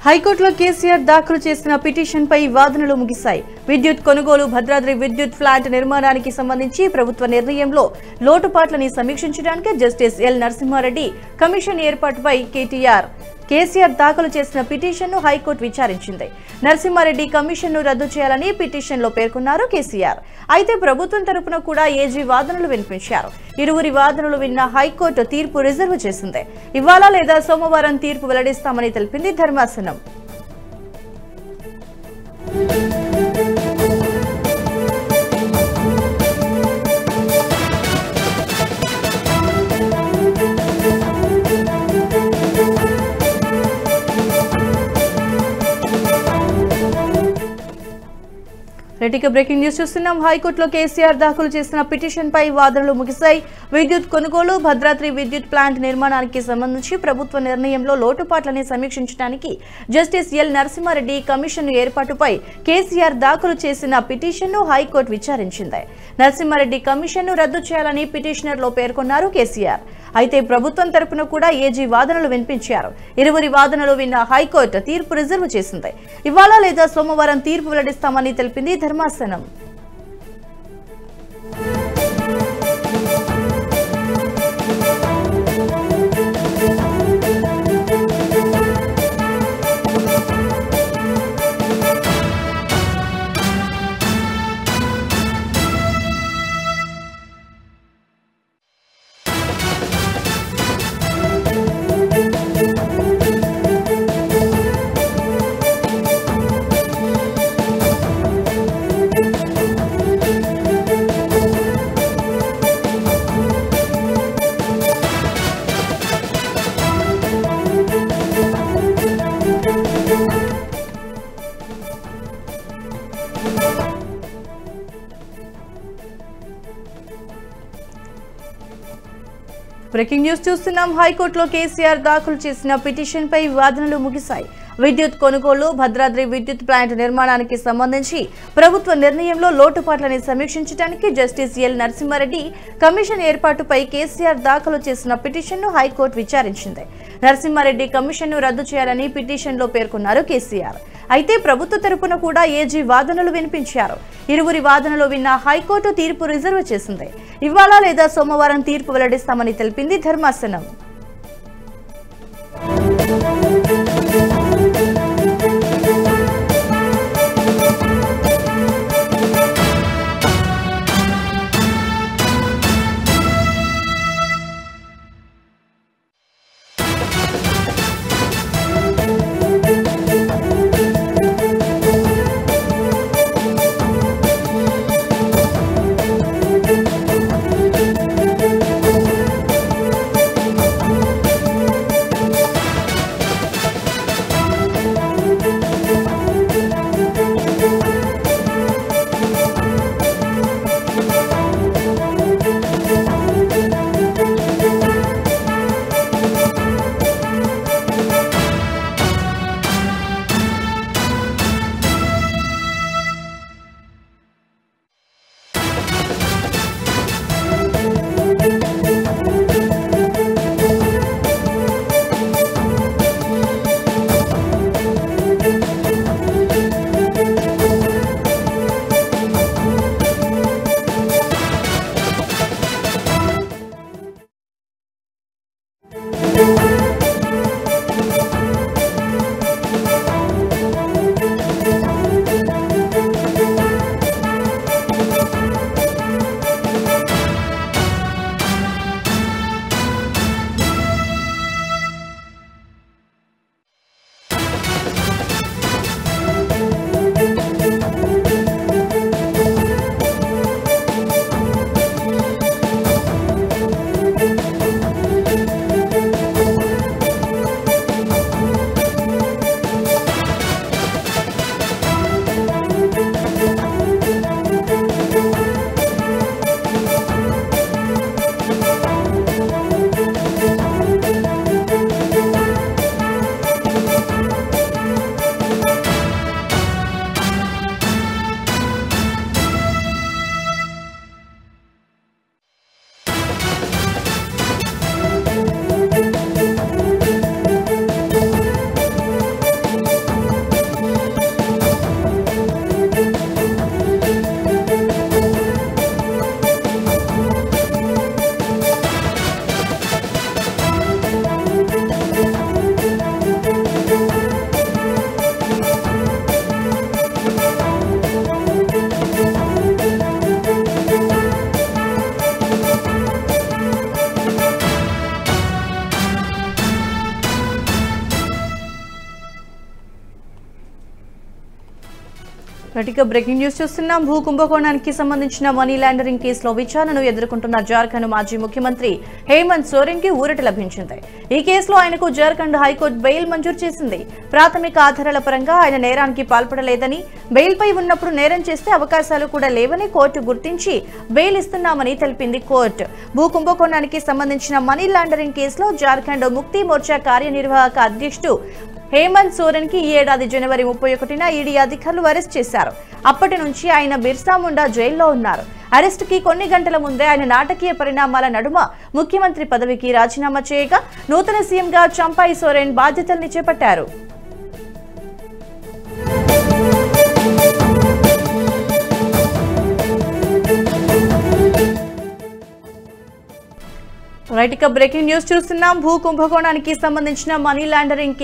హైకోర్టులో కేసీఆర్ దాఖలు చేసిన పిటిషన్పై వాదనలు ముగిశాయి. విద్యుత్ కొనుగోలు, భద్రాద్రి విద్యుత్ ప్లాంట్ నిర్మాణానికి సంబంధించి ప్రభుత్వ నిర్ణయంలో లోటుపాట్లని సమీక్షించడానికి జస్టిస్ ఎల్ నరసింహారెడ్డి కమిషన్ ఏర్పాటుపై కేసీఆర్ దాఖలు చేసిన పిటిషన్ను హైకోర్టు విచారించింది. నరసింహారెడ్డి కమిషన్ను రద్దు చేయాలని పిటిషన్లో పేర్కొన్నారు కేసీఆర్. అయితే ప్రభుత్వం తరపున కూడా ఏజీ వాదనలు వినిపించారు. ఇరువురి వాదనలు విన్న హైకోర్టు తీర్పు రిజర్వ్ చేసింది. ఇవాళ లేదా సోమవారం తీర్పు వెల్లడిస్తామని తెలిపింది ధర్మాసనం. బ్రేకింగ్ న్యూస్ చూస్తున్నాం. హైకోర్టులో కేసీఆర్ దాఖలు చేసిన పిటిషన్ పై వాదనలు ముగిశాయి. విద్యుత్ కొనుగోలు, భద్రాద్రి విద్యుత్ ప్లాంట్ నిర్మాణానికి సంబంధించి ప్రభుత్వ నిర్ణయంలో లోటుపాట్లని సమీక్షించడానికి జస్టిస్ ఎల్ నరసింహారెడ్డి కమిషన్ ఏర్పాటుపై కేసీఆర్ దాఖలు చేసిన పిటిషన్ను హైకోర్టు విచారించింది. నరసింహారెడ్డి కమిషన్ను రద్దు చేయాలని పిటిషనర్లో పేర్కొన్నారు కేసీఆర్. అయితే ప్రభుత్వం తరపున కూడా ఏజీ వాదనలు వినిపించారు. ఇరువురి వాదనలు విన్న హైకోర్టు తీర్పు రిజర్వ్ చేసింది. ఇవాళ లేదా సోమవారం తీర్పు వెల్లడిస్తామని తెలిపింది ధర్మాసనం. బ్రేకింగ్ న్యూస్ చూస్తున్నాం. హైకోర్టులో కేసీఆర్ దాఖలు చేసిన పిటిషన్ పై వాదనలు ముగిశాయి. విద్యుత్ కొనుగోలు, భద్రాద్రి విద్యుత్ ప్లాంట్ నిర్మాణానికి సంబంధించి ప్రభుత్వ నిర్ణయంలో లోటుపాట్లని సమీక్షించడానికి జస్టిస్ ఎల్ నరసింహారెడ్డి కమిషన్ ఏర్పాటుపై కేసీఆర్ దాఖలు చేసిన పిటిషన్ను హైకోర్టు విచారించింది. నరసింహారెడ్డి కమిషన్ను రద్దు చేయాలని పిటిషన్లో పేర్కొన్నారు కేసీఆర్. అయితే ప్రభుత్వ తరపున కూడా ఏజీ వాదనలు వినిపించారు. ఇరువురి వాదనలు విన్న హైకోర్టు తీర్పు రిజర్వ్ చేసింది. ఇవాళ లేదా సోమవారం తీర్పు వెల్లడిస్తామని తెలిపింది ధర్మాసనం. రైట్గా బ్రేకింగ్ న్యూస్ చూస్తున్నాం. భూ కుంభకోణానికి సంబంధించిన మనీ లాండరింగ్ కేసులో విచారణను ఎదుర్కొంటున్న జార్ఖండ్ మాజీ ముఖ్యమంత్రి హేమంత్ సోరెన్ కి ఊరట లభించింది. ఈ కేసులో ఆయనకు జార్ఖండ్ హైకోర్టు బెయిల్ మంజూరు చేసింది. ప్రాథమిక ఆధారాల పరంగా ఆయన నేరానికి పాల్పడలేదని, బెయిల్ పై ఉన్నప్పుడు నేరం చేస్తే అవకాశాలు కూడా లేవని కోర్టు గుర్తించి బెయిల్ ఇస్తున్నామని తెలిపింది కోర్టు. భూ కుంభకోణానికి సంబంధించిన మనీ లాండరింగ్ కేసులో జార్ఖండ్ ముక్తి మోర్చా కార్యనిర్వాహక అధ్యక్షుడు హేమంత్ సోరెన్ కి ఈ ఏడాది జనవరి 31న ఈడీ అధికారులు అరెస్ట్ చేశారు. అప్పటి నుంచి ఆయన బిర్సా ముండా జైల్లో ఉన్నారు. అరెస్టుకి కొన్ని గంటల ముందే ఆయన నాటకీయ పరిణామాల నడుమ ముఖ్యమంత్రి పదవికి రాజీనామా చేయగా నూతన సీఎంగా చంపై సోరెన్ బాధ్యతల్ని చేపట్టారు. రైట్ ఇక బ్రేకింగ్ న్యూస్ చూస్తున్నాం. భూ కుంభకోణానికి సంబంధించిన మనీ లాండరింగ్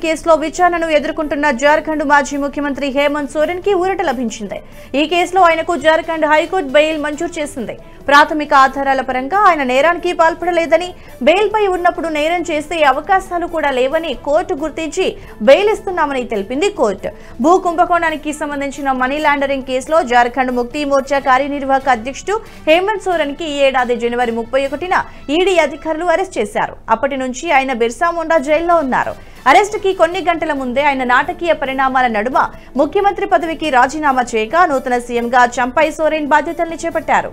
కేసులో విచారణను ఎదుర్కొంటున్న జార్ఖండ్ మాజీ ముఖ్యమంత్రి హేమంత్ సోరెన్ కి ఊరట లభించింది. ఈ కేసులో ఆయనకు జార్ఖండ్ హైకోర్టు బెయిల్ మంజూరు చేసింది. ప్రాథమిక ఆధారాల పరంగా ఆయన నేరానికి పాల్పడలేదని, బెయిల్ పై ఉన్నప్పుడు నేరం చేసే అవకాశాలు కూడా లేవని కోర్టు గుర్తించి బెయిల్ ఇస్తున్నామని తెలిపింది కోర్టు. భూ కుంభకోణానికి సంబంధించిన మనీ లాండరింగ్ కేసులో జార్ఖండ్ ముక్తి మోర్చా కార్యనిర్వాహక అధ్యక్షుడు హేమంత్ సోరెన్ కి ఈ ఏడాది జనవరి 31న ఈడీ అధికారులు అరెస్ట్ చేశారు. అప్పటి నుంచి ఆయన బిర్సా ముండా జైల్లో ఉన్నారు. అరెస్టుకి కొన్ని గంటల ముందే ఆయన నాటకీయ పరిణామాల నడుమ ముఖ్యమంత్రి పదవికి రాజీనామా చేయగా నూతన సీఎంగా చంపై సోరెన్ బాధ్యతల్ని చేపట్టారు.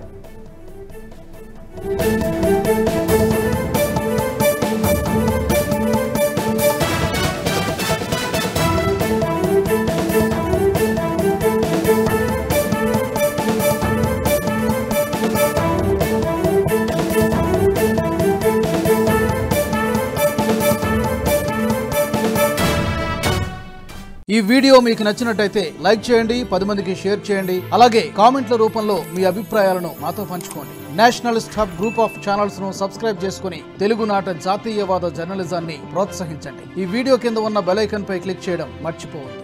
ఈ వీడియో మీకు నచ్చినట్టయితే లైక్ చేయండి, 10 మందికి షేర్ చేయండి. అలాగే కామెంట్ల రూపంలో మీ అభిప్రాయాలను మాతో పంచుకోండి. Nationalist hub group of channels ను సబ్స్క్రైబ్ చేసుకుని తెలుగునాట జాతీయవాద జర్నలిజాన్ని ప్రోత్సహించండి. ఈ వీడియో కింద ఉన్న బెల్ ఐకాన్ పై క్లిక్ చేయడం మర్చిపోవద్దు.